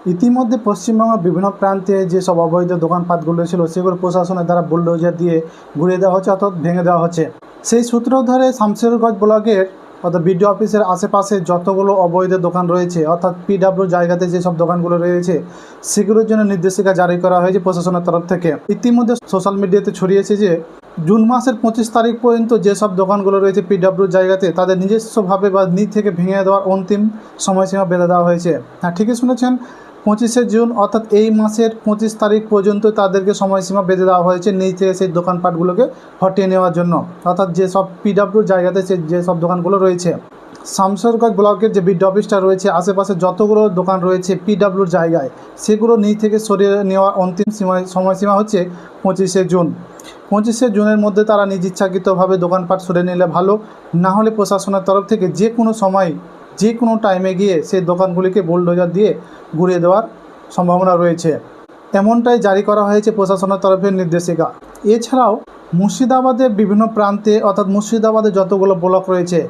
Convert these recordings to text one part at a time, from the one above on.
ইতিমধ্যে পশ্চিমবঙ্গের বিভিন্ন প্রান্তে যেসব অবৈধ দোকানপাটগুলো ছিল সেগুলো প্রশাসনের দ্বারা বুলডোজার দিয়ে ঘুরিয়ে দেওয়া হচ্ছে অর্থাৎ ভেঙে দেওয়া হচ্ছে। সেই সূত্র ধরে শামশেরগঞ্জ ব্লকের অর্থাৎ বিডিও অফিসের আশেপাশে যতগুলো অবৈধ দোকান রয়েছে অর্থাৎ পিডাব্লিউ জায়গাতে যেসব দোকানগুলো রয়েছে সেগুলোর জন্য নির্দেশিকা জারি করা হয়েছে প্রশাসনের তরফ থেকে। ইতিমধ্যে সোশ্যাল মিডিয়াতে ছড়িয়েছে যে জুন মাসের 25 তারিখ পর্যন্ত যেসব দোকানগুলো রয়েছে পিডাব্লিউ জায়গাতে তাদের নিজস্বভাবে বা নিজ থেকে ভেঙে দেওয়ার অন্তিম সময়সীমা বেঁধে দেওয়া হয়েছে। হ্যাঁ, ঠিকই শুনেছেন, 25শে জুন অর্থাৎ এই মাসের 25 তারিখ পর্যন্ত তাদেরকে সময়সীমা বেঁধে দেওয়া হয়েছে নিজ থেকে সেই দোকানপাটগুলোকে হটিয়ে নেওয়ার জন্য। অর্থাৎ যেসব পিডাব্লিউ জায়গাতে যেসব দোকানগুলো রয়েছে, শামশেরগঞ্জ ব্লকের যে বিডিও অফিসটা রয়েছে আশেপাশে যতগুলো দোকান রয়েছে পিডাব্লিউর জায়গায় সেগুলো নিজ থেকে সরিয়ে নেওয়ার অন্তিম সময়সীমা হচ্ছে 25শে জুন। 25শে জুনের মধ্যে তারা নিজ ইচ্ছাকৃতভাবে দোকানপাট সরিয়ে নিলে ভালো, না হলে প্রশাসনের তরফ থেকে যে কোনো সময় যে কোনো টাইমে গিয়ে সেই দোকানগুলিকে বুলডোজার দিয়ে ঘুরিয়ে দেওয়ার সম্ভাবনা রয়েছে, এমনটাই জারি করা হয়েছে প্রশাসনের তরফের নির্দেশিকা। এছাড়াও মুর্শিদাবাদের বিভিন্ন প্রান্তে অর্থাৎ মুর্শিদাবাদে যতগুলো ব্লক রয়েছে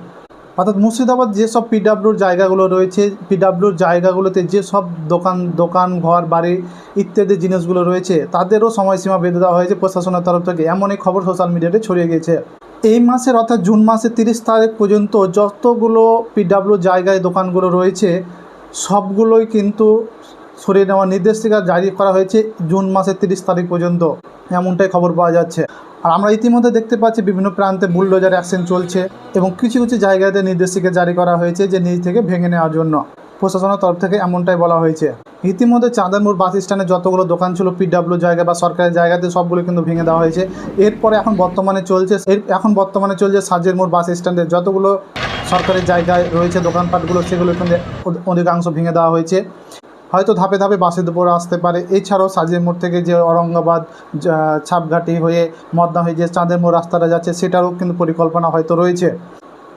অর্থাৎ মুর্শিদাবাদ যেসব পিডাব্লিউর জায়গাগুলো রয়েছে পিডাব্লিউর জায়গাগুলোতে যেসব দোকান ঘর বাড়ি ইত্যাদি জিনিসগুলো রয়েছে তাদেরও সময়সীমা বেঁধে দেওয়া হয়েছে প্রশাসনের তরফ থেকে, এমন এই খবর সোশ্যাল মিডিয়াতে ছড়িয়ে গিয়েছে। এই মাসের অর্থাৎ জুন মাসের 30 তারিখ পর্যন্ত যতগুলো পিডাব্লিউ জায়গায় দোকানগুলো রয়েছে সবগুলোই কিন্তু সরিয়ে নেওয়ার নির্দেশিকা জারি করা হয়েছে জুন মাসের 30 তারিখ পর্যন্ত, এমনটাই খবর পাওয়া যাচ্ছে। আর আমরা ইতিমধ্যে দেখতে পাচ্ছি বিভিন্ন প্রান্তে বুলডোজার অ্যাকশন চলছে এবং কিছু কিছু জায়গাতে নির্দেশিকা জারি করা হয়েছে যে নিজ থেকে ভেঙে নেওয়ার জন্য প্রশাসনের তরফ থেকে, এমনটাই বলা হয়েছে। ইতিমধ্যে চাঁদের বাস স্ট্যান্ডে যতগুলো দোকান ছিল পিডাব্লিউ জায়গা বা সরকারি জায়গাতে সবগুলো কিন্তু ভেঙে দেওয়া হয়েছে। এরপরে এখন বর্তমানে চলছে সাজের মোড় বাস স্ট্যান্ডে যতগুলো সরকারি জায়গায় রয়েছে দোকানপাটগুলো সেগুলো কিন্তু অধিকাংশ ভেঙে দেওয়া হয়েছে। হয়তো ধাপে ধাপে বাসের উপরে আসতে পারে। এছাড়াও সাজের মোড় থেকে যে ঔরঙ্গাবাদ ছাপঘাটি হয়ে মদনা হয়ে যে চাঁদের মোড় রাস্তাটা যাচ্ছে সেটারও কিন্তু পরিকল্পনা হয়তো রয়েছে।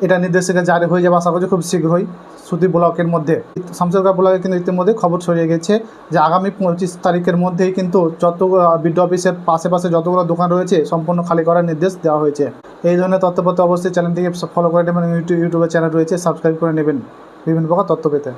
এটা নির্দেশিকা জারি হয়ে যাবে আশা করছি খুব শীঘ্রই সুতি ব্লকের মধ্যে। শামশেরগঞ্জ ব্লকে কিন্তু ইতিমধ্যে খবর ছড়িয়ে গেছে যে আগামী 25 তারিখের মধ্যেই কিন্তু যত বিডিও অফিসের পাশে যতগুলো দোকান রয়েছে সম্পূর্ণ খালি করার নির্দেশ দেওয়া হয়েছে। এই ধরনের তথ্যপত্র অবশ্যই চ্যানেলটিকে ফলো করে নেবেন, ইউটিউবে চ্যানেল রয়েছে সাবস্ক্রাইব করে নেবেন বিভিন্ন প্রকার তথ্য পেতে।